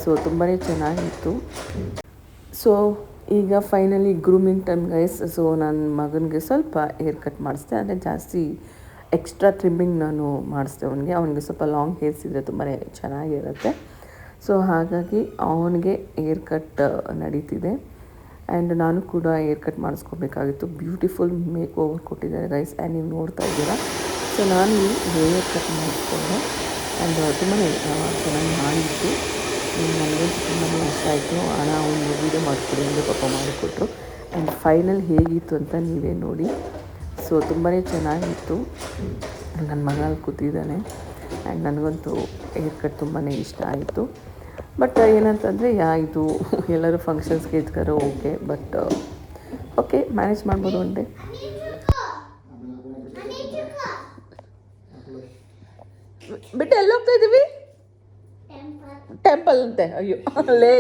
So ತುಂಬಾ ಚೆನ್ನಾಗಿತ್ತು. So ಈಗ finally grooming time guys. So ನನ್ನ ಮಗನಿಗೆ ಸ್ವಲ್ಪ ಹೇರ್ ಕಟ್ ಮಾಡಿಸ್ದೆ, ಅಂದರೆ ಜಾಸ್ತಿ ಎಕ್ಸ್ಟ್ರಾ ಟ್ರಿಮ್ಮಿಂಗ್ ನಾನು ಮಾಡಿಸ್ದೆ ಅವನಿಗೆ ಸ್ವಲ್ಪ ಲಾಂಗ್ ಹೇರ್ಸ್ ಇದ್ದರೆ ತುಂಬಾ ಚೆನ್ನಾಗಿರುತ್ತೆ. ಸೊ ಹಾಗಾಗಿ ಅವನಿಗೆ ಹೇರ್ ಕಟ್ ನಡೀತಿದೆ. ಆ್ಯಂಡ್ ನಾನು ಕೂಡ ಹೇರ್ ಕಟ್ ಮಾಡಿಸ್ಕೋಬೇಕಾಗಿತ್ತು. ಬ್ಯೂಟಿಫುಲ್ ಮೇಕ್ ಓವರ್ ಕೊಟ್ಟಿದ್ದಾರೆ ಗೈಸ್, ಆ್ಯಂಡ್ ನೀವು ನೋಡ್ತಾ ಇದ್ದೀರಾ. ಸೊ ನಾನು ಹೇರ್ ಕಟ್ ಮಾಡಿಸ್ಕೊಂಡೆ ಆ್ಯಂಡ್ ತುಂಬಾ ಚೆನ್ನಾಗಿ ಮಾಡಿತ್ತು. ನನಗಂತೂ ತುಂಬಾ ಇಷ್ಟ ಆಯಿತು. ಹಣ ಒಂದು ವೀಡಿಯೋ ಮಾಡಿಕೊಡಿ ಅಂದರೆ ಪಾಪ ಮಾಡಿಕೊಟ್ರು. ಆ್ಯಂಡ್ ಫೈನಲ್ ಹೇಗಿತ್ತು ಅಂತ ನೀವೇ ನೋಡಿ. ಸೊ ತುಂಬಾ ಚೆನ್ನಾಗಿತ್ತು. ನನ್ನ ಮಗ ಅಲ್ಲಿ ಕೂತಿದ್ದಾನೆ ಆ್ಯಂಡ್ ನನಗಂತೂ ಹೇರ್ ಕಟ್ ತುಂಬಾ ಇಷ್ಟ ಆಯಿತು. ಬಟ್ ಏನಂತಂದರೆ ಇದು ಎಲ್ಲರೂ ಫಂಕ್ಷನ್ಸ್ಗೆ ಇದ್ಗಾರೋ ಓಕೆ, ಬಟ್ ಓಕೆ ಮ್ಯಾನೇಜ್ ಮಾಡ್ಬೋದು ಒನ್ ಡೇ. ಬಿಟ್ಟು ಎಲ್ಲಿ ಹೋಗ್ತಾ ಇದ್ದೀವಿ? ಟೆಂಪಲ್ ಅಂತೆ. ಅಯ್ಯೋ ಲೇ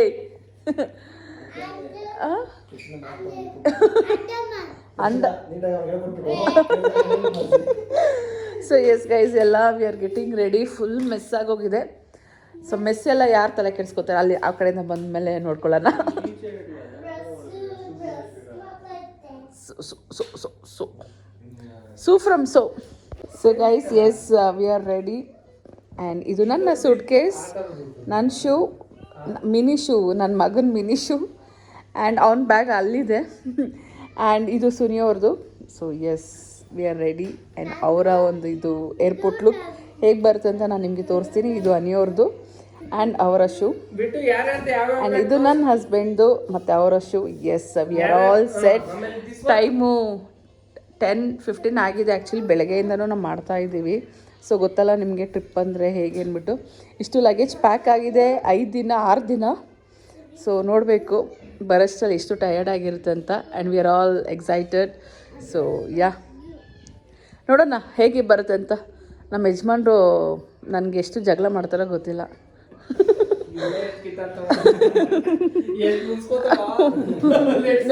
ಅಂದ. ಸೊ ಎಸ್ ಗೈಸ್, ಎಲ್ಲ we are getting ready. Full mess ಆಗೋಗಿದೆ. ಸೊ ಮೆಸ್ ಎಲ್ಲ ಯಾರು ತಲೆ ಕೆಡಿಸ್ಕೋತಾರೆ, ಅಲ್ಲಿ ಆ ಕಡೆಯಿಂದ ಬಂದ ಮೇಲೆ ನೋಡ್ಕೊಳ್ಳೋಣ. So guys yes, we are ready. And ಇದು ನನ್ನ ಸೂಟ್ ಕೇಸ್, ನನ್ನ ಶೂ, ಮಿನಿ ಶೂ, ನನ್ನ ಮಗನ ಮಿನಿ ಶೂ. ಆ್ಯಂಡ್ ಅವನ ಬ್ಯಾಗ್ ಅಲ್ಲಿದೆ. ಆ್ಯಂಡ್ ಇದು ಸುನಿಯವ್ರದ್ದು. So yes, we are ready. And ಅವರ ಒಂದು ಇದು ಏರ್ಪೋರ್ಟ್ ಲುಕ್ ಹೇಗೆ ಬರುತ್ತೆ ಅಂತ ನಾನು ನಿಮಗೆ ತೋರಿಸ್ತೀನಿ. ಇದು ಅನಿಯವ್ರದ್ದು ಆ್ಯಂಡ್ ಅವರ ಶೂ. ಆ್ಯಂಡ್ ಇದು ನನ್ನ ಹಸ್ಬೆಂಡ್ದು ಮತ್ತು ಅವರ shoe. Yes, we are all set. Time 10:15 ಆಗಿದೆ. ಆ್ಯಕ್ಚುಲಿ ಬೆಳಗ್ಗೆಯಿಂದನೂ ನಾವು ಮಾಡ್ತಾಯಿದ್ದೀವಿ. ಸೊ ಗೊತ್ತಲ್ಲ ನಿಮಗೆ ಟ್ರಿಪ್ ಅಂದರೆ ಹೇಗೆ ಅಂದ್ಬಿಟ್ಟು. ಇಷ್ಟು ಲಗೇಜ್ ಪ್ಯಾಕ್ ಆಗಿದೆ. 5 ದಿನ 6 ದಿನ. ಸೊ ನೋಡಬೇಕು ಬರೋಷ್ಟರಲ್ಲಿ ಎಷ್ಟು ಟಯರ್ಡ್ ಆಗಿರುತ್ತೆ ಅಂತ. And we are all excited. So yeah, ನೋಡೋಣ ಹೇಗೆ ಬರುತ್ತೆ ಅಂತ. ನಮ್ಮ ಯಜಮಾನ್ರು ನನಗೆ ಎಷ್ಟು ಜಗಳ ಮಾಡ್ತಾರೋ ಗೊತ್ತಿಲ್ಲ.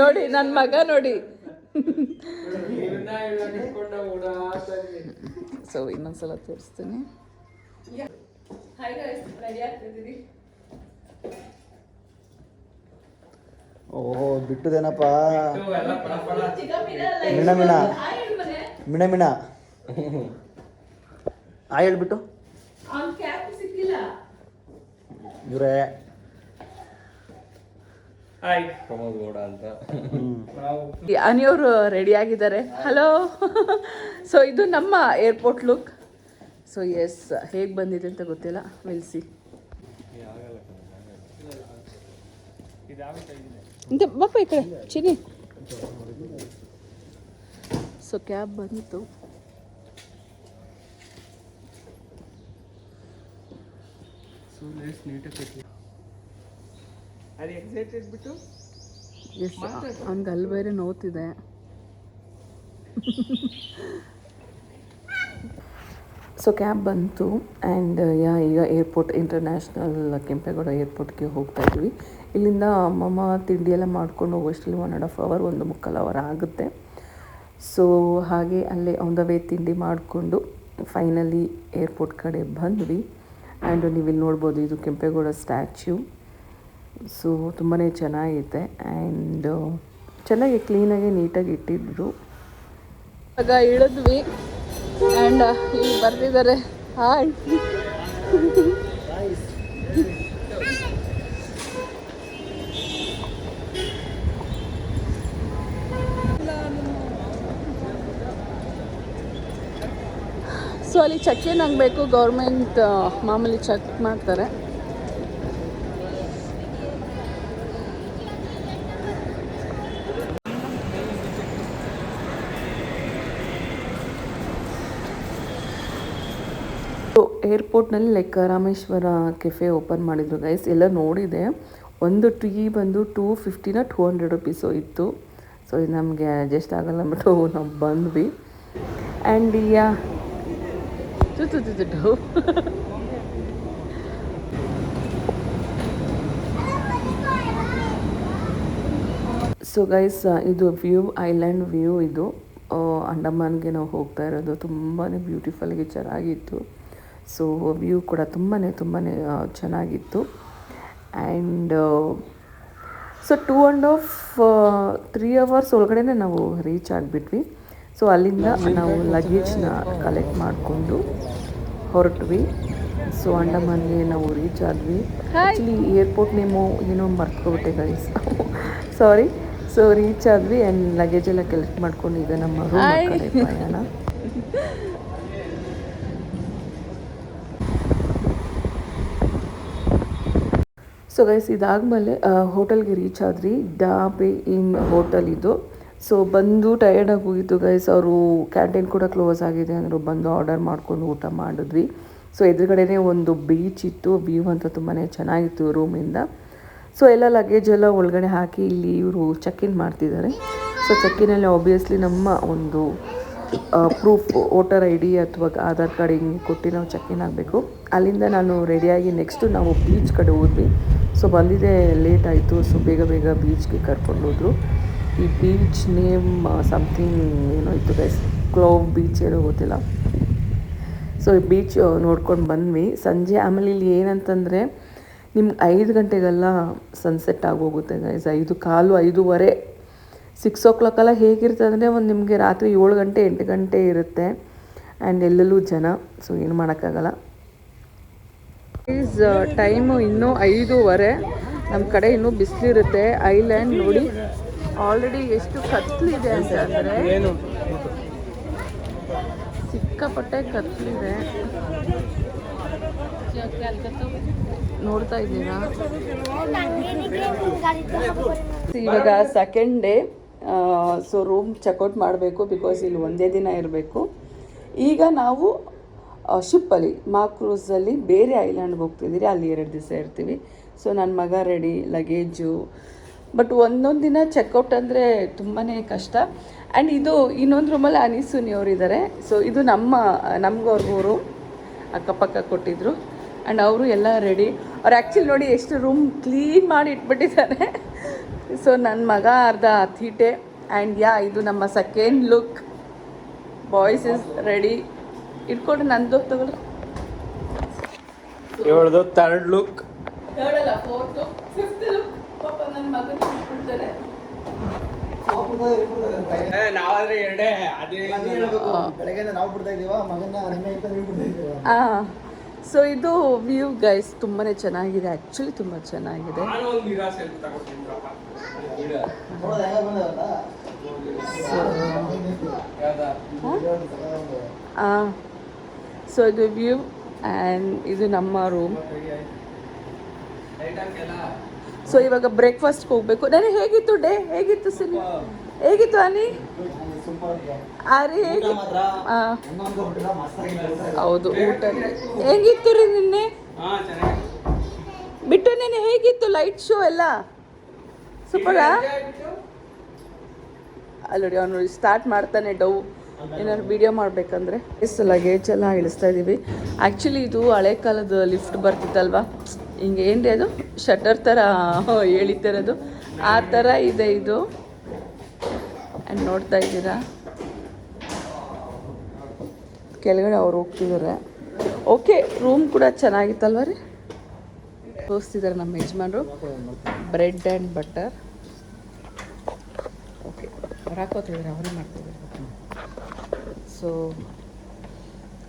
ನೋಡಿ ನನ್ನ ಮಗ ನೋಡಿ. ಸೊ ಇನ್ನೊಂದ್ಸಲ ತೋರಿಸ್ತೀನಿ. ಓಹೋ ಬಿಟ್ಟುದೇನಪ್ಪ. ಮಿಣ ಮಿಣ ಮಿಣ ಮಿಣ ಹೇಳ್ಬಿಟ್ಟು ಇವರೇ ಪ್ರಮೋದ್ ಗೌಡ ಅಂತ. ಅನಿಯವರು ರೆಡಿ ಆಗಿದ್ದಾರೆ. ಹಲೋ. ಸೊ ಇದು ನಮ್ಮ ಏರ್ಪೋರ್ಟ್ ಲುಕ್. ಸೊ ಎಸ್, ಹೇಗೆ ಬಂದಿದೆ ಅಂತ ಗೊತ್ತಿಲ್ಲ. Will see. ಬಾಪ ಈ ಕಡೆ ಚಿನಿ. ಸೊ ಕ್ಯಾಬ್ ಬಂತು. ಎಸ್, ಅವ್ನಿಗೆ ಅಲ್ಲಿ ಬೇರೆ ನೋವ್ತಿದೆ. ಸೊ ಕ್ಯಾಬ್ ಬಂತು ಆ್ಯಂಡ್ ಈಗ ಏರ್ಪೋರ್ಟ್, ಇಂಟರ್ನ್ಯಾಷನಲ್ ಕೆಂಪೇಗೌಡ ಏರ್ಪೋರ್ಟ್ಗೆ ಹೋಗ್ತಾ ಇದ್ವಿ. ಇಲ್ಲಿಂದ ಅಮ್ಮಮ್ಮ ತಿಂಡಿ ಎಲ್ಲ ಮಾಡ್ಕೊಂಡು ಹೋಗೋಷ್ಟರಲ್ಲಿ 1.5 hour 1.25 hour ಆಗುತ್ತೆ. ಸೊ ಹಾಗೆ ಅಲ್ಲೇ ಆನ್ ದ ವೇ ತಿಂಡಿ ಮಾಡಿಕೊಂಡು ಫೈನಲಿ ಏರ್ಪೋರ್ಟ್ ಕಡೆ ಬಂದ್ವಿ. ಆ್ಯಂಡ್ ನೀವು ಇಲ್ಲಿ ನೋಡ್ಬೋದು, ಇದು ಕೆಂಪೇಗೌಡ ಸ್ಟ್ಯಾಚ್ಯೂ. ಸೊ ತುಂಬಾ ಚೆನ್ನಾಗಿದೆ ಆ್ಯಂಡ್ ಚೆನ್ನಾಗಿ ಕ್ಲೀನಾಗಿ ನೀಟಾಗಿ ಇಟ್ಟಿದ್ರು. ಆಗ ಇಳಿದ್ವಿ ಆ್ಯಂಡ್ ಇಲ್ಲಿ ಬರ್ತಿದ್ದಾರೆ. ಹಾಯ್. ಸೊ ಅಲ್ಲಿ ಚೆಕ್ ಇನ್ ಆಗಬೇಕು. ಗೌರ್ಮೆಂಟ್ ಮಾಮೂಲಿ ಚೆಕ್ ಮಾಡ್ತಾರೆ. ಏರ್ಪೋರ್ಟ್ನಲ್ಲಿ ಲೈಕ್ ರಾಮೇಶ್ವರ ಕೆಫೆ ಓಪನ್ ಮಾಡಿದ್ರು ಗೈಸ್. ಎಲ್ಲ ನೋಡಿದೆ. ಒಂದು ಟೀ ಬಂದು 250 200 ರುಪೀಸು ಇತ್ತು. ಸೊ ಇದು ನಮಗೆ ಅಡ್ಜಸ್ಟ್ ಆಗಲ್ಲ ಅಂದ್ಬಿಟ್ಟು ನಾವು ಬಂದ್ವಿ. ಆ್ಯಂಡ್ ಯಾ ಸೊ ಗೈಸ್, ಇದು ವ್ಯೂ, ಐಲ್ಯಾಂಡ್ ವ್ಯೂ. ಇದು ಅಂಡಮಾನ್ಗೆ ನಾವು ಹೋಗ್ತಾ ಇರೋದು. ತುಂಬಾ ಬ್ಯೂಟಿಫುಲ್ಲಾಗಿ ಚೆನ್ನಾಗಿತ್ತು. ಸೊ ವ್ಯೂ ಕೂಡ ತುಂಬಾ ಚೆನ್ನಾಗಿತ್ತು. ಆ್ಯಂಡ್ ಸೊ 2.5-3 ಅವರ್ಸ್ ಒಳಗಡೆ ನಾವು ರೀಚ್ ಆಗಿಬಿಟ್ವಿ. ಸೊ ಅಲ್ಲಿಂದ ನಾವು ಲಗೇಜ್ನ ಕಲೆಕ್ಟ್ ಮಾಡಿಕೊಂಡು ಹೊರಟ್ವಿ. ಸೊ ಅಂಡಮಾನ್ಗೆ ನಾವು ರೀಚ್ ಆದ್ವಿ. ಆ್ಯಕ್ಚುಲಿ ಏರ್ಪೋರ್ಟ್ ನೇಮು ಏನೋ ಮರ್ತ್ಕೊಬಿಟ್ಟೆ ಗೈಸ್, ಸಾರಿ. ಸೊ ರೀಚ್ ಆದ್ವಿ ಆ್ಯಂಡ್ ಲಗೇಜ್ ಎಲ್ಲ ಕಲೆಕ್ಟ್ ಮಾಡ್ಕೊಂಡು ಈಗ ನಮ್ಮ ರೂಮ್ ಕಡೆ ಪ್ರಯಾಣ. ಸೊ ಗೈಸ್ ಇದಾದಮೇಲೆ ಹೋಟೆಲ್ಗೆ ರೀಚ್ ಆದ್ರಿ. ಡಾಬೆ ಇನ್ ಹೋಟೆಲ್ ಇದು. ಸೊ ಬಂದು ಟಯರ್ಡ್ ಆಗಿ ಹೋಗಿತ್ತು ಗೈಸ್. ಅವರು ಕ್ಯಾಂಟೀನ್ ಕೂಡ ಕ್ಲೋಸ್ ಆಗಿದೆ ಅಂದರು. ಬಂದು ಆರ್ಡರ್ ಮಾಡ್ಕೊಂಡು ಊಟ ಮಾಡಿದ್ವಿ. ಸೊ ಎದುರುಗಡೆನೇ ಒಂದು ಬೀಚ್ ಇತ್ತು. ವ್ಯೂ ಅಂತ ತುಂಬಾ ಚೆನ್ನಾಗಿತ್ತು ರೂಮಿಂದ. ಸೊ ಎಲ್ಲ ಲಗೇಜ್ ಎಲ್ಲ ಒಳಗಡೆ ಹಾಕಿ ಇಲ್ಲಿ ಇವರು ಚೆಕ್ ಇನ್ ಮಾಡ್ತಿದ್ದಾರೆ. ಸೊ ಚೆಕ್ ಇನ್ನಲ್ಲಿ ಆಬ್ವಿಯಸ್ಲಿ ನಮ್ಮ ಒಂದು ಪ್ರೂಫ್ ವೋಟರ್ ಐ ಡಿ ಅಥವಾ ಆಧಾರ್ ಕಾರ್ಡ್ ಹಿಂಗೆ ಕೊಟ್ಟು ನಾವು ಚೆಕ್ ಇನ್ ಆಗಬೇಕು. ಅಲ್ಲಿಂದ ನಾನು ರೆಡಿಯಾಗಿ ನೆಕ್ಸ್ಟು ನಾವು ಬೀಚ್ ಕಡೆ ಹೋದ್ವಿ. ಸೊ ಬಂದಿದೆ ಲೇಟ್ ಆಯಿತು. ಸೊ ಬೇಗ ಬೇಗ ಬೀಚ್ಗೆ ಕರ್ಕೊಂಡು ಹೋದರು. ಈ ಬೀಚ್ ನೇಮ್ ಸಮಥಿಂಗ್ ಏನೋ ಇತ್ತು ಗೈಸ್, ಕ್ಲೋವ್ ಬೀಚ್ ಏನೋ ಗೊತ್ತಿಲ್ಲ. ಸೊ ಈ ಬೀಚ್ ನೋಡ್ಕೊಂಡು ಬಂದ್ವಿ ಸಂಜೆ. ಆಮೇಲೆ ಇಲ್ಲಿ ಏನಂತಂದರೆ ನಿಮ್ಗೆ 5 ಗಂಟೆಗೆಲ್ಲ ಸನ್ಸೆಟ್ ಆಗೋಗುತ್ತೆ ಗೈಸ್. 5:15, 6 o'clock ಎಲ್ಲ ಹೇಗಿರ್ತದೆ ಅಂದರೆ ಒಂದು ನಿಮಗೆ ರಾತ್ರಿ 7 ಗಂಟೆ 8 ಗಂಟೆ ಇರುತ್ತೆ. ಆ್ಯಂಡ್ ಎಲ್ಲೆಲ್ಲೂ ಜನ. ಸೊ ಏನು ಮಾಡೋಕ್ಕಾಗಲ್ಲ. ಈಸ್ ಟೈಮು ಇನ್ನೂ 5:15. ನಮ್ಮ ಕಡೆ ಇನ್ನೂ ಬಿಸಿಲಿರುತ್ತೆ. ಐಲ್ಯಾಂಡ್ ನೋಡಿ ಆಲ್ರೆಡಿ ಎಷ್ಟು ಕತ್ಲಿದೆ ಅಂತ ಅಂದರೆ ಸಿಕ್ಕಾಪಟ್ಟೆ ಕತ್ಲಿದೆ. ನೋಡ್ತಾ ಇದ್ದೀರಾ? ಇವಾಗ second day. So room checkout ಮಾಡಬೇಕು ಬಿಕಾಸ್ ಇಲ್ಲಿ ಒಂದೇ ದಿನ ಇರಬೇಕು. ಈಗ ನಾವು ಶಿಪ್ಪಲ್ಲಿ ಕ್ರೂಸಲ್ಲಿ ಬೇರೆ ಐಲ್ಯಾಂಡ್ಗೆ ಹೋಗ್ತಿದ್ದೀರಿ. ಅಲ್ಲಿ 2 ದಿವಸ ಇರ್ತೀವಿ. ಸೊ ನನ್ನ ಮಗ ರೆಡಿ, ಲಗೇಜು. ಬಟ್ ಒಂದೊಂದು ದಿನ ಚೆಕ್ಔಟ್ ಅಂದರೆ ತುಂಬಾ ಕಷ್ಟ. ಆ್ಯಂಡ್ ಇದು ಇನ್ನೊಂದು ರೂಮಲ್ಲಿ ಅನಿಸುನಿ ಅವರಿದ್ದಾರೆ. ಸೊ ಇದು ನಮ್ಗವ್ರಿಗೂ ರೂಮ್ ಅಕ್ಕಪಕ್ಕ ಕೊಟ್ಟಿದ್ರು. ಆ್ಯಂಡ್ ಅವರು ಎಲ್ಲ ರೆಡಿ. ಅವ್ರು ಆ್ಯಕ್ಚುಲಿ ನೋಡಿ ಎಷ್ಟು ರೂಮ್ ಕ್ಲೀನ್ ಮಾಡಿ ಇಟ್ಬಿಟ್ಟಿದ್ದಾರೆ. ಸೊ ನನ್ನ ಮಗ ಅರ್ಧ ತೀಟೆ. ಆ್ಯಂಡ್ ಇದು ನಮ್ಮ second look. Boys is ready. ಇಟ್ಕೊಂಡು ನಂದು ತಗೊಳ್ಳಿ. ಇವಳದು ಥರ್ಡ್ ಲುಕ್. ಥರ್ಡ್ ಅಲ್ಲ, 4th, 5th ಲುಕ್. ಪಾಪ ನನ್ನ ಮಗನ ಇಟ್ಬಿಡ್ತಾರೆ. ನಾವಾದ್ರೆ ಎರಡೇ. ಬೆಳಗ್ಗೆ ನಾವು ಬಿಡ್ತಾ ಇದೀವ, ಮಗನ ಅರಣ್ಯ ಅಂತ ನೀವು ಬಿಡ್ತಾ ಇದೀವ. ಸೊ ಇದು ವ್ಯೂ ಗೈಸ್ ತುಂಬಾ ಚೆನ್ನಾಗಿದೆ. ಆ್ಯಕ್ಚುಲಿ ತುಂಬ ಚೆನ್ನಾಗಿದೆ. ಸೊ ಇದು ವ್ಯೂ ಆ್ಯಂಡ್ ಇದು ನಮ್ಮ ರೂಮ್. ಸೊ ಇವಾಗ ಬ್ರೇಕ್ಫಾಸ್ಟ್ಗೆ ಹೋಗ್ಬೇಕು. ನನಗೆ ಹೇಗಿತ್ತು ಡೇ? ಹೇಗಿತ್ತು ಸಿನಿ? ಹೇಗಿತ್ತು ಅನಿ? ಅರೆ ಹೇಗಿತ್ತು? ಹೌದು, ಊಟ ಹೇಗಿತ್ತು ರೀ ನಿನ್ನೆ? ಬಿಟ್ಟು ನೆನೆ ಹೇಗಿತ್ತು ಲೈಟ್ ಶೋ ಎಲ್ಲ? ಸೂಪರಾ? ಅಲ್ಲೋಡಿ ಅವನು ಸ್ಟಾರ್ಟ್ ಮಾಡ್ತಾನೆ ಡವ್ ಏನಾದ್ರು ವಿಡಿಯೋ ಮಾಡಬೇಕಂದ್ರೆ. ಲಗೇಜ್ ಎಲ್ಲ ಇಳಿಸ್ತಾ ಇದ್ದೀವಿ. ಆ್ಯಕ್ಚುಲಿ ಇದು ಹಳೆ ಕಾಲದ ಲಿಫ್ಟ್ ಬರ್ತಿತ್ತಲ್ವ, ಹಿಂಗೆ ಏನ್ರಿ ಅದು ಶಟರ್ ಥರ ಎಳಿತಿರೋದು, ಆ ಥರ ಇದೆ ಇದು. ಆ್ಯಂಡ್ ನೋಡ್ತಾ ಇದ್ದೀರಾ ಕೆಳಗಡೆ ಅವ್ರು ಹೋಗ್ತಿದ್ದಾರೆ. ಓಕೆ, ರೂಮ್ ಕೂಡ ಚೆನ್ನಾಗಿತ್ತಲ್ವ ರೀ? ತೋರಿಸ್ತಿದ್ದಾರೆ ನಮ್ಮ ಯಜಮಾನರು. Bread and butter. ಓಕೆ, ಅವ್ರು ಹಾಕೋತಿದ್ದಾರೆ, ಅವರೇ ಮಾಡ್ತಿದ್ದಾರೆ. ಸೊ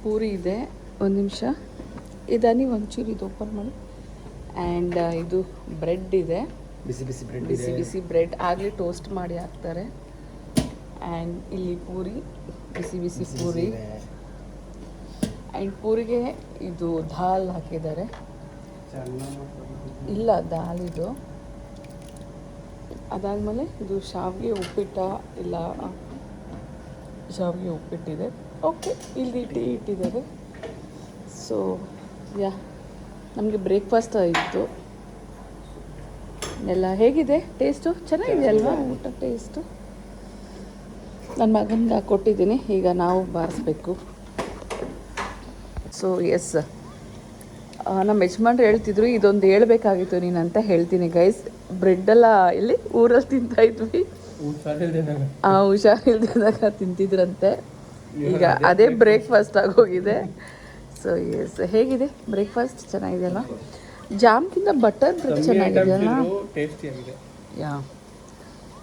ಪೂರಿ ಇದೆ. ಒಂದು ನಿಮಿಷ ಇದನಿ ಒಂಚೂರು ಇದು ಓಪನ್ ಮಾಡಿ. ಆ್ಯಂಡ್ ಇದು ಬ್ರೆಡ್ ಇದೆ, ಬಿಸಿ ಬಿಸಿ ಬ್ರೆಡ್, ಬಿಸಿ ಬಿಸಿ ಬ್ರೆಡ್ ಆಗಲಿ ಟೋಸ್ಟ್ ಮಾಡಿ ಹಾಕ್ತಾರೆ. ಆ್ಯಂಡ್ ಇಲ್ಲಿ ಪೂರಿ, ಬಿಸಿ ಬಿಸಿ ಪೂರಿ. ಆ್ಯಂಡ್ ಪೂರಿಗೆ ಇದು ದಾಲ್ ಹಾಕಿದ್ದಾರೆ. ಇಲ್ಲ, ದಾಲ್ ಇದು. ಅದಾದಮೇಲೆ ಇದು ಶಾವಿಗೆ ಉಪ್ಪಿಟ್ಟ, ಇಲ್ಲ ಶಾವಿಗೆ ಉಪ್ಪಿಟ್ಟಿದೆ. ಓಕೆ, ಇಲ್ಲಿ ಟೀ ಇಟ್ಟಿದ್ದಾರೆ. ಸೊ ನಮಗೆ ಬ್ರೇಕ್ಫಾಸ್ಟ್ ಇತ್ತು ಎಲ್ಲ. ಹೇಗಿದೆ ಟೇಸ್ಟು? ಚೆನ್ನಾಗಿದೆ ಅಲ್ವಾ ಊಟ ಟೇಸ್ಟು? ನನ್ನ ಮಗನಿಗೆ ಕೊಟ್ಟಿದ್ದೀನಿ, ಈಗ ನಾವು ಬಾರಿಸ್ಬೇಕು. ಸೊ ಎಸ್, ನಮ್ಮ ಯಜಮಾನ್ರು ಹೇಳ್ತಿದ್ರು ಇದೊಂದು ಹೇಳ್ಬೇಕಾಗಿತ್ತು ನೀನು ಅಂತ. ಹೇಳ್ತೀನಿ ಗೈಸ್, ಬ್ರೆಡ್ಡೆಲ್ಲ ಇಲ್ಲಿ ಊರಲ್ಲಿ ತಿಂತಾಯಿದ್ವಿ, ಹುಷಾರಿಲ್ದಾಗ ತಿಂತಿದ್ರಂತೆ. ಈಗ ಅದೇ ಬ್ರೇಕ್ಫಾಸ್ಟ್ ಆಗೋಗಿದೆ. ಸೊ ಎಸ್, ಹೇಗಿದೆ ಬ್ರೇಕ್ಫಾಸ್ಟ್? ಚೆನ್ನಾಗಿದೆ ಅಲ್ವಾ? ಜಾಮ್ಗಿಂತ ಬಟರ್ ಬ್ರೆಡ್ ಚೆನ್ನಾಗಿದೆಯಲ್ಲ. ಟೇಸ್ಟಿ ಆಗಿದೆ. ಯಾ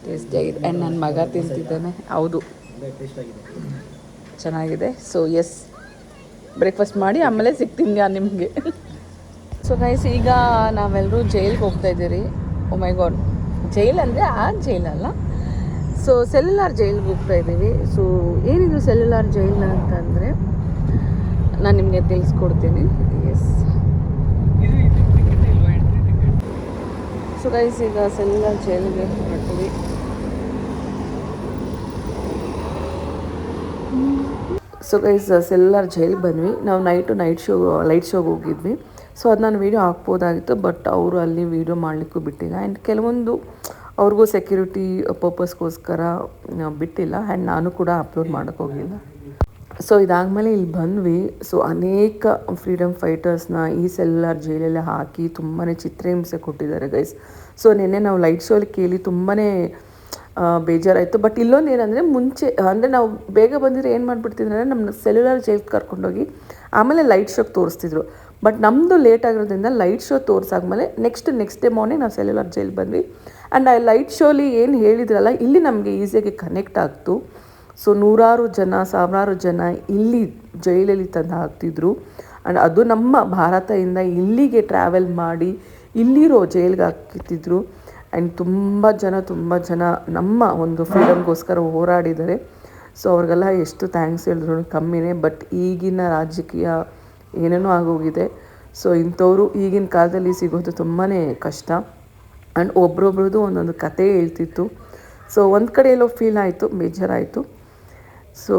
ಟೇಸ್ಟಿ ಆಗಿದೆ. ಆ್ಯಂಡ್ ನನ್ನ ಮಗ ತಿಂತಿದ್ದಾನೆ. ಹೌದು ಟೇಸ್ಟ್ ಆಗಿದೆ. ಚೆನ್ನಾಗಿದೆ. ಸೊ ಎಸ್, ಬ್ರೇಕ್ಫಾಸ್ಟ್ ಮಾಡಿ ಆಮೇಲೆ ಸಿಗ್ತೀನಿ ನಾನು ನಿಮಗೆ. ಸೊ ಗೈಸ್, ಈಗ ನಾವೆಲ್ಲರೂ ಜೈಲ್ಗೆ ಹೋಗ್ತಾ ಇದ್ದೀರಿ. ಓ ಮೈ ಗಾಡ್, ಜೈಲ್ ಅಂದರೆ ಆ ಜೈಲಲ್ಲ, ಸೊ ಸೆಲ್ಯುಲಾರ್ ಜೈಲ್ಗೆ ಹೋಗ್ತಾ ಇದ್ದೀವಿ. ಸೊ ಏನಿದು ಸೆಲ್ಯುಲಾರ್ ಜೈಲ್ ಅಂತಂದರೆ ನಾನು ನಿಮಗೆ ತಿಳಿಸ್ಕೊಡ್ತೀನಿ. ಎಸ್, ಸೊ ಗೈಸ್ ಈಗ ಸೆಲ್ಯುಲಾರ್ ಜೈಲ್ಗೆ ಹೊರಟಿವಿ. ಸೊ ಗೈಸ್ ಸೆಲ್ಯುಲಾರ್ ಜೈಲ್ಗೆ ಬಂದ್ವಿ. ನಾವು ಲೈಟ್ ಶೋಗೆ ಹೋಗಿದ್ವಿ. ಸೊ ಅದು ನಾನು ವೀಡಿಯೋ ಹಾಕ್ಬೋದಾಗಿತ್ತು, ಬಟ್ ಅವರು ಅಲ್ಲಿ ವೀಡಿಯೋ ಮಾಡಲಿಕ್ಕೂ ಬಿಟ್ಟಿಲ್ಲ. ಆ್ಯಂಡ್ ಕೆಲವೊಂದು ಅವ್ರಿಗೂ ಸೆಕ್ಯೂರಿಟಿ ಪರ್ಪಸ್ಗೋಸ್ಕರ ಬಿಟ್ಟಿಲ್ಲ. ಆ್ಯಂಡ್ ನಾನು ಕೂಡ ಅಪ್ಲೋಡ್ ಮಾಡೋಕ್ಕೋಗಿಲ್ಲ. ಸೊ ಇದಾದಮೇಲೆ ಇಲ್ಲಿ ಬಂದ್ವಿ. ಸೊ ಅನೇಕ ಫ್ರೀಡಮ್ ಫೈಟರ್ಸ್ನ ಈ ಸೆಲ್ಯುಲಾರ್ ಜೈಲಲ್ಲಿ ಹಾಕಿ ತುಂಬಾ ಚಿತ್ರಹಿಂಸೆ ಕೊಟ್ಟಿದ್ದಾರೆ ಗೈಸ್. ಸೊ ನಿನ್ನೆ ನಾವು ಲೈಟ್ ಶೋಲಿ ಕೇಳಿ ತುಂಬಾ ಬೇಜಾರಾಯಿತು. ಬಟ್ ಇಲ್ಲೊಂದು ಏನಂದರೆ, ಮುಂಚೆ ಅಂದರೆ ನಾವು ಬೇಗ ಬಂದಿದ್ರೆ ಏನು ಮಾಡಿಬಿಡ್ತಿದ್ರೆ ನಮ್ಮ ಸೆಲ್ಯುಲಾರ್ ಜೈಲ್ಗೆ ಕರ್ಕೊಂಡೋಗಿ ಆಮೇಲೆ ಲೈಟ್ ಶೋಗೆ ತೋರಿಸ್ತಿದ್ರು. ಬಟ್ ನಮ್ಮದು ಲೇಟ್ ಆಗಿರೋದ್ರಿಂದ ಲೈಟ್ ಶೋ ತೋರಿಸಾದ್ಮೇಲೆ ನೆಕ್ಸ್ಟ್ ಡೇ ಮಾರ್ನಿಂಗ್ ನಾವು ಸೆಲ್ಯುಲಾರ್ ಜೈಲ್ಗೆ ಬಂದ್ವಿ. ಆ್ಯಂಡ್ ಆ ಲೈಟ್ ಶೋಲಿ ಏನು ಹೇಳಿದ್ರಲ್ಲ, ಇಲ್ಲಿ ನಮಗೆ ಈಸಿಯಾಗಿ ಕನೆಕ್ಟ್ ಆಗ್ತು. ಸೊ ನೂರಾರು ಜನ, ಸಾವಿರಾರು ಜನ ಇಲ್ಲಿ ಜೈಲಲ್ಲಿ ತಂದು ಹಾಕ್ತಿದ್ರು. ಆ್ಯಂಡ್ ಅದು ನಮ್ಮ ಭಾರತದಿಂದ ಇಲ್ಲಿಗೆ ಟ್ರಾವೆಲ್ ಮಾಡಿ ಇಲ್ಲಿರೋ ಜೈಲ್ಗೆ ಹಾಕಿತ್ತಿದ್ರು. ಆ್ಯಂಡ್ ತುಂಬ ಜನ ನಮ್ಮ ಒಂದು ಫ್ರೀಡಮ್ಗೋಸ್ಕರ ಹೋರಾಡಿದ್ದಾರೆ. ಸೊ ಅವ್ರಿಗೆಲ್ಲ ಎಷ್ಟು ಥ್ಯಾಂಕ್ಸ್ ಹೇಳಿದ್ರು ಕಮ್ಮಿನೇ. ಬಟ್ ಈಗಿನ ರಾಜಕೀಯ ಏನೇನೋ ಆಗೋಗಿದೆ. ಸೊ ಇಂಥವ್ರು ಈಗಿನ ಕಾಲದಲ್ಲಿ ಸಿಗೋದು ತುಂಬಾ ಕಷ್ಟ. ಆ್ಯಂಡ್ ಒಬ್ರೊಬ್ರದ್ದು ಒಂದೊಂದು ಕತೆ ಹೇಳ್ತಿತ್ತು. ಸೊ ಒಂದು ಕಡೆ ಎಲ್ಲೋ ಫೀಲ್ ಆಯಿತು, ಬೇಜಾರಾಯಿತು. ಸೊ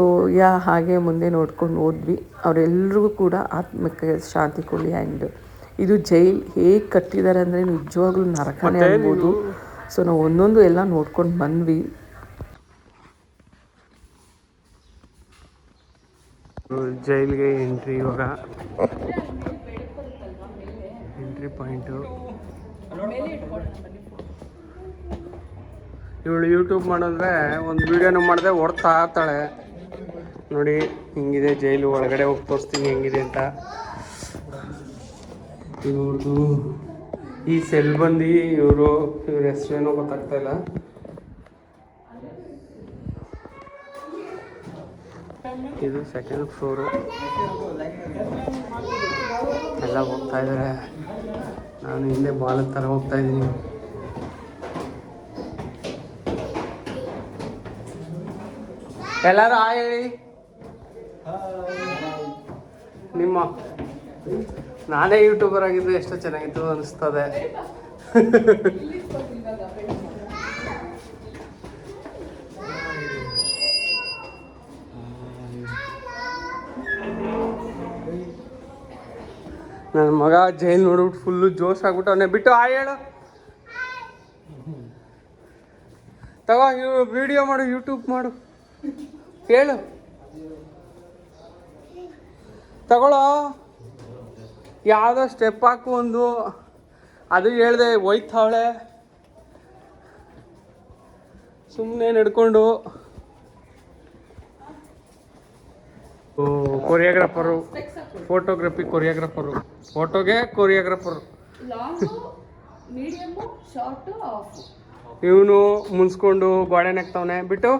ಹಾಗೆ ಮುಂದೆ ನೋಡ್ಕೊಂಡು ಹೋದ್ವಿ. ಅವರೆಲ್ಲರಿಗೂ ಕೂಡ ಆತ್ಮಕ್ಕೆ ಶಾಂತಿ ಕೊಡಲಿ. ಆ್ಯಂಡ್ ಇದು ಜೈಲ್ ಹೇಗೆ ಕಟ್ಟಿದ್ದಾರೆ ಅಂದರೆ ನಿಜವಾಗ್ಲೂ ನರಕನೇ ಅನ್ಬೋದು. ಸೊ ನಾವು ಒಂದೊಂದು ಎಲ್ಲ ನೋಡ್ಕೊಂಡು ಬಂದ್ವಿ. ಜೈಲ್ಗೆ ಎಂಟ್ರಿ, ಇವಾಗ ಎಂಟ್ರಿ ಪಾಯಿಂಟು. ಇವಳು ಯೂಟ್ಯೂಬ್ ಮಾಡಿದ್ರೆ ಒಂದು ವೀಡಿಯೋನ ಮಾಡಿದೆ ಓಡ್ತಾ ಇರ್ತಾಳೆ ನೋಡಿ. ಹಿಂಗಿದೆ ಜೈಲು, ಒಳಗಡೆ ಹೋಗಿ ತೋರಿಸ್ತೀನಿ ಹೆಂಗಿದೆ ಅಂತ. ಇವ್ರದ್ದು ಈ ಸೆಲ್ ಬಂದು ಇವ್ರ ಹೆಸರೇನೋ ಗೊತ್ತಾಗ್ತಾ ಇಲ್ಲ. ಇದು ಸೆಕೆಂಡ್ ಫ್ಲೋರು. ಎಲ್ಲ ಹೋಗ್ತಾ ಇದ್ದಾರೆ. ನಾನು ಹಿಂದೆ ಬಾಲದ ಥರ ಹೋಗ್ತಾ ಇದ್ದೀನಿ. ಎಲ್ಲರೂ ಹೇಳಿ ನಿಮ್ಮ. ನಾನೇ ಯೂಟ್ಯೂಬರ್ ಆಗಿದ್ದು ಎಷ್ಟೋ ಚೆನ್ನಾಗಿತ್ತು ಅನಿಸ್ತದೆ. ನನ್ನ ಮಗ ಜೈಲ್ ನೋಡ್ಬಿಟ್ಟು ಫುಲ್ಲು ಜೋಶ್ ಆಗ್ಬಿಟ್ಟು ಅವನೇ ಬಿಟ್ಟು ಹೇಳು ತಗೋ, ವಿಡಿಯೋ ಮಾಡು, ಯೂಟ್ಯೂಬ್ ಮಾಡು, ಹೇಳು ತಗೊಳ್ಳೋ, ಯಾವುದೋ ಸ್ಟೆಪ್ ಹಾಕು ಒಂದು. ಅದು ಹೇಳ್ದೆ ಹೋಯ್ತಾವಳೆ ಸುಮ್ಮನೆ ನಡ್ಕೊಂಡು. ಕೊರಿಯೋಗ್ರಾಫರು, ಫೋಟೋಗ್ರಫಿ ಕೊರಿಯೋಗ್ರಾಫರು, ಫೋಟೋಗೆ ಕೊರಿಯೋಗ್ರಾಫರು. ಇವನು ಮುನ್ಸ್ಕೊಂಡು ಗೋಡೆ ನೆಕ್ತವನೆ ಬಿಟ್ಟು.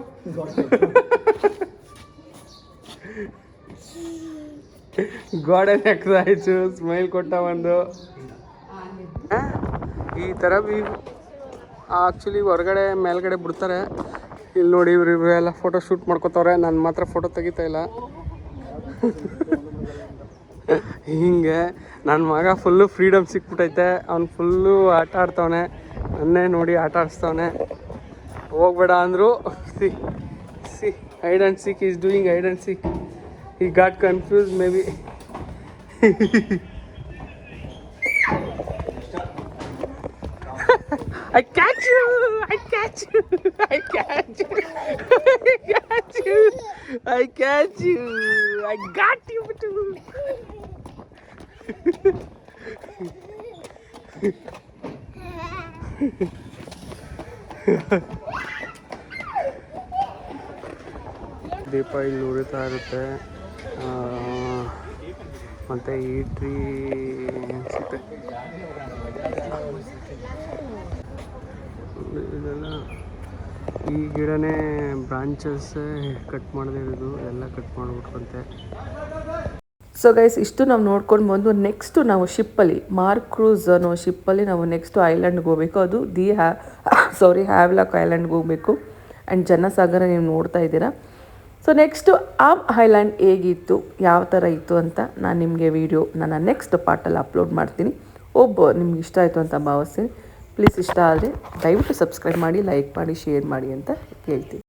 ಗೋಡೆ ನೆಕ್ದಾಯ್ತು, ಸ್ಮೈಲ್ ಕೊಟ್ಟ ಒಂದು. ಈ ಥರ ಆ್ಯಕ್ಚುಲಿ ಹೊರಗಡೆ ಮೇಲ್ಗಡೆ ಬಿಡ್ತಾರೆ. ಇಲ್ಲಿ ನೋಡಿ ಇವರೆಲ್ಲ ಫೋಟೋ ಶೂಟ್ ಮಾಡ್ಕೋತವ್ರೆ. ನಾನು ಮಾತ್ರ ಫೋಟೋ ತೆಗಿತಾ ಇಲ್ಲ. ಹಿಂಗೆ ನನ್ನ ಮಗ ಫುಲ್ಲು ಫ್ರೀಡಮ್ ಸಿಕ್ಬಿಟ್ಟೈತೆ. ಅವ್ನು ಫುಲ್ಲು ಆಟ ಆಡ್ತವನೆ. ನನ್ನೇ ನೋಡಿ ಆಟ ಆಡಿಸ್ತವನೆ. ಹೋಗ್ಬೇಡ ಅಂದರು. C hide and seek is doing hide and seek. He got confused maybe. I catch you! I catch you! I catch you! I catch you! I catch you! I got you too! ದೀಪ ಇಲ್ಲಿ ಉರಿತಾ ಇರುತ್ತೆ. ಮತ್ತು ಈ tree ಅನಿಸುತ್ತೆ. ಇದೆಲ್ಲ ಈ ಗಿಡನೇ branches cut ಮಾಡದೇ ಇರೋದು, ಎಲ್ಲ ಕಟ್ ಮಾಡಿಬಿಟ್ರಂತೆ. ಸೊ ಗೈಸ್, ಇಷ್ಟು ನಾವು ನೋಡ್ಕೊಂಡು ಬಂದು ನೆಕ್ಸ್ಟು ನಾವು ಶಿಪ್ಪಲ್ಲಿ ಮಾರ್ಕ್ ಕ್ರೂಸ್ ಅನ್ನೋ ಶಿಪ್ಪಲ್ಲಿ ನಾವು ನೆಕ್ಸ್ಟು ಐಲ್ಯಾಂಡ್ಗೆ ಹೋಗಬೇಕು. ಅದು ಹ್ಯಾವ್ಲಾಕ್ ಐಲ್ಯಾಂಡ್ಗೆ ಹೋಗಬೇಕು. ಆ್ಯಂಡ್ ಜನಸಾಗರ ನೀವು ನೋಡ್ತಾ ಇದ್ದೀರಾ. ಸೊ ನೆಕ್ಸ್ಟು ಆ ಐಲ್ಯಾಂಡ್ ಹೇಗಿತ್ತು, ಯಾವ ಥರ ಇತ್ತು ಅಂತ ನಾನು ನಿಮಗೆ ನನ್ನ ನೆಕ್ಸ್ಟ್ ಪಾರ್ಟಲ್ಲಿ ಅಪ್ಲೋಡ್ ಮಾಡ್ತೀನಿ. ನಿಮ್ಗೆ ಇಷ್ಟ ಆಯಿತು ಅಂತ ಭಾವಿಸ್ತೀನಿ. ಪ್ಲೀಸ್ ಇಷ್ಟ ಆದರೆ ದಯವಿಟ್ಟು ಸಬ್ಸ್ಕ್ರೈಬ್ ಮಾಡಿ, ಲೈಕ್ ಮಾಡಿ, ಶೇರ್ ಮಾಡಿ ಅಂತ ಕೇಳ್ತೀನಿ.